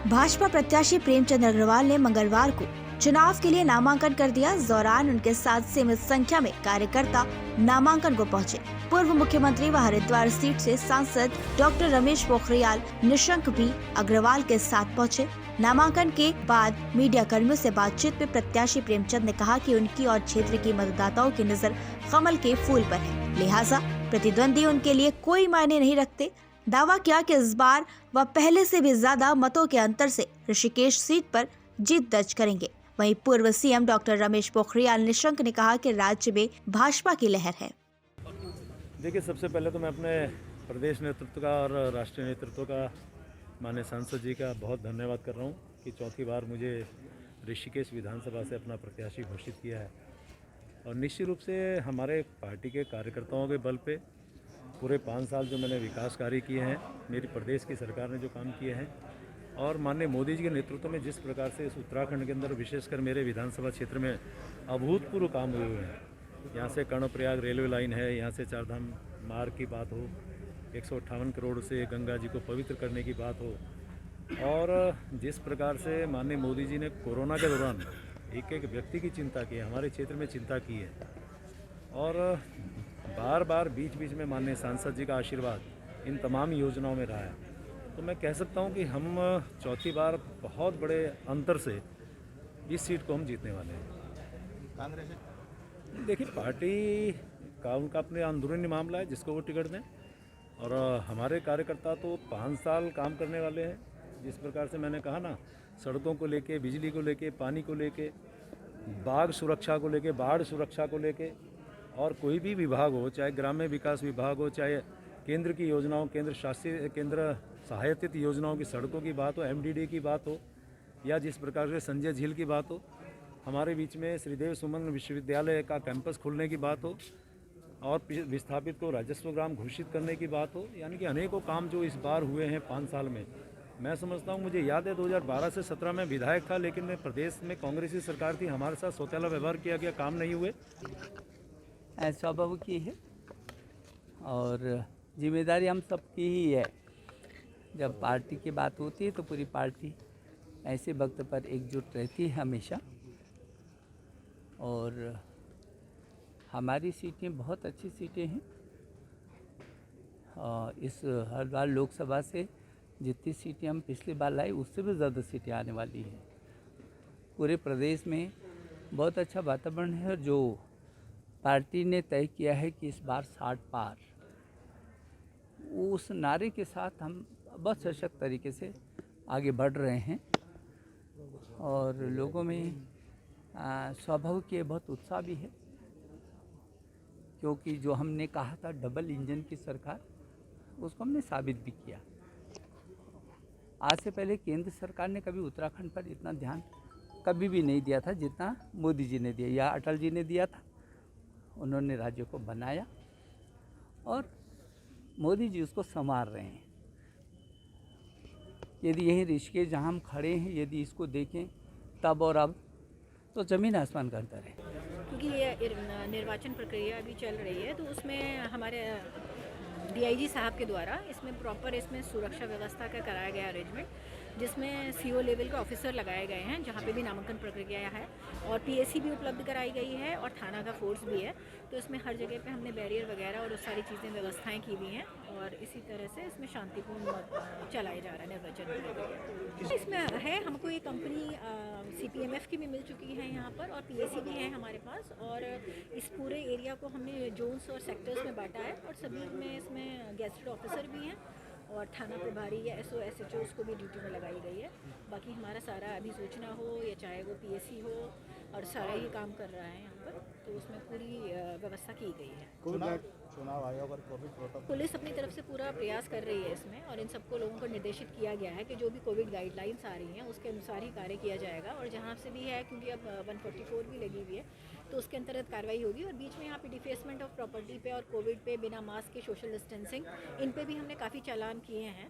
भाजपा प्रत्याशी प्रेमचंद अग्रवाल ने मंगलवार को चुनाव के लिए नामांकन कर दिया। इस दौरान उनके साथ सीमित संख्या में कार्यकर्ता नामांकन को पहुंचे। पूर्व मुख्यमंत्री व हरिद्वार सीट से सांसद डॉक्टर रमेश पोखरियाल निशंक भी अग्रवाल के साथ पहुंचे। नामांकन के बाद मीडिया कर्मियों से बातचीत में प्रत्याशी प्रेमचंद ने कहा कि उनकी और क्षेत्र की मतदाताओं की नजर कमल के फूल पर है, लिहाजा प्रतिद्वंदी उनके लिए कोई मायने नहीं रखते। दावा किया कि इस बार वह पहले से भी ज्यादा मतों के अंतर से ऋषिकेश सीट पर जीत दर्ज करेंगे। वहीं पूर्व सीएम डॉक्टर रमेश पोखरियाल निशंक ने कहा कि राज्य में भाजपा की लहर है। देखिए, सबसे पहले तो मैं अपने प्रदेश नेतृत्व का और राष्ट्रीय नेतृत्व का, माननीय सांसद जी का बहुत धन्यवाद कर रहा हूँ कि चौथी बार मुझे ऋषिकेश विधानसभा से अपना प्रत्याशी घोषित किया है। और निश्चित रूप से हमारे पार्टी के कार्यकर्ताओं के बल पे पूरे 5 साल जो मैंने विकास कार्य किए हैं, मेरी प्रदेश की सरकार ने जो काम किए हैं, और माननीय मोदी जी के नेतृत्व में जिस प्रकार से इस उत्तराखंड के अंदर विशेषकर मेरे विधानसभा क्षेत्र में अभूतपूर्व काम हुए हुए हैं। यहाँ से कर्णप्रयाग रेलवे लाइन है, यहाँ से चारधाम मार्ग की बात हो, 158 करोड़ से गंगा जी को पवित्र करने की बात हो, और जिस प्रकार से माननीय मोदी जी ने कोरोना के दौरान एक एक व्यक्ति की चिंता की है, हमारे क्षेत्र में चिंता की है, और बार बार बीच बीच में माननीय सांसद जी का आशीर्वाद इन तमाम योजनाओं में रहा है। तो मैं कह सकता हूं कि हम चौथी बार बहुत बड़े अंतर से इस सीट को हम जीतने वाले हैं। कांग्रेस देखिए, पार्टी का उनका अपने अंदरूनी मामला है, जिसको वो टिकट दें, और हमारे कार्यकर्ता तो 5 साल काम करने वाले हैं। जिस प्रकार से मैंने कहा ना, सड़कों को लेके, बिजली को लेके, पानी को लेके, बाघ सुरक्षा को लेके, बाढ़ सुरक्षा को लेके, और कोई भी विभाग हो, चाहे ग्राम्य विकास विभाग हो, चाहे केंद्र की योजनाओं, केंद्र सहायतित योजनाओं की सड़कों की बात हो, एमडीडी की बात हो, या जिस प्रकार से संजय झील की बात हो, हमारे बीच में श्रीदेव सुमन विश्वविद्यालय का कैंपस खोलने की बात हो, और विस्थापित को राजस्व ग्राम घोषित करने की बात हो, यानी कि अनेकों काम जो इस बार हुए हैं 5 साल में। मैं समझता हूँ, मुझे याद है 2012 से 17 में विधायक था, लेकिन प्रदेश में कांग्रेसी सरकार थी, हमारे साथ सौतेला व्यवहार किया गया, काम नहीं हुए। स्वभाव की है और जिम्मेदारी हम सबकी ही है। जब पार्टी की बात होती है तो पूरी पार्टी ऐसे वक्त पर एकजुट रहती है हमेशा, और हमारी सीटें बहुत अच्छी सीटें हैं। इस हरिद्वार लोकसभा से जितनी सीटें हम पिछली बार लाए, उससे भी ज़्यादा सीटें आने वाली हैं। पूरे प्रदेश में बहुत अच्छा वातावरण है, और जो पार्टी ने तय किया है कि इस बार 60 पार, उस नारे के साथ हम बहुत सशक्त तरीके से आगे बढ़ रहे हैं, और लोगों में स्वभाव के बहुत उत्साह भी है, क्योंकि जो हमने कहा था डबल इंजन की सरकार, उसको हमने साबित भी किया। आज से पहले केंद्र सरकार ने कभी उत्तराखंड पर इतना ध्यान कभी भी नहीं दिया था जितना मोदी जी ने दिया या अटल जी ने दिया था। उन्होंने राज्य को बनाया, और मोदी जी उसको संवार रहे हैं। यदि यही ऋषिकेश जहाँ हम खड़े हैं, यदि इसको देखें तब और अब, तो ज़मीन आसमान का अंतर है। क्योंकि ये निर्वाचन प्रक्रिया अभी चल रही है, तो उसमें हमारे डीआईजी साहब के द्वारा इसमें प्रॉपर सुरक्षा व्यवस्था का कराया गया अरेंजमेंट, जिसमें सीओ लेवल के ऑफिसर लगाए गए हैं, जहाँ पे भी नामांकन प्रक्रिया है, और पीएसी भी उपलब्ध कराई गई है, और थाना का फोर्स भी है। तो इसमें हर जगह पे हमने बैरियर वगैरह और सारी चीज़ें व्यवस्थाएं की हुई हैं, और इसी तरह से इसमें शांतिपूर्ण चलाया जा रहा है निर्वाचन प्रक्रिया। इसमें है, हमको ये कंपनी CPMF की भी मिल चुकी है यहाँ पर, और पीएसी भी है हमारे पास, और इस पूरे एरिया को हमने जोन्स और सेक्टर्स में बांटा है, और सभी में इसमें गेस्टेड ऑफिसर भी हैं, और थाना प्रभारी या SO SHOs को भी ड्यूटी में लगाई गई है। बाकी हमारा सारा अभिसूचना हो या चाहे वो PSC हो, और सारा ही काम कर रहा है यहाँ पर, तो उसमें पूरी व्यवस्था की गई है। चुनाव आयोग और कोविड प्रोटोकॉल, पुलिस अपनी तरफ से पूरा प्रयास कर रही है इसमें, और इन सबको लोगों को निर्देशित किया गया है कि जो भी कोविड गाइडलाइंस आ रही हैं उसके अनुसार ही कार्य किया जाएगा, और जहाँ से भी है, क्योंकि अब 144 भी लगी हुई है, तो उसके अंतर्गत कार्रवाई होगी। और बीच में यहाँ पे डिफेसमेंट ऑफ प्रॉपर्टी पे और कोविड पे बिना मास्क के सोशल डिस्टेंसिंग, इन पे भी हमने काफ़ी चालान किए हैं।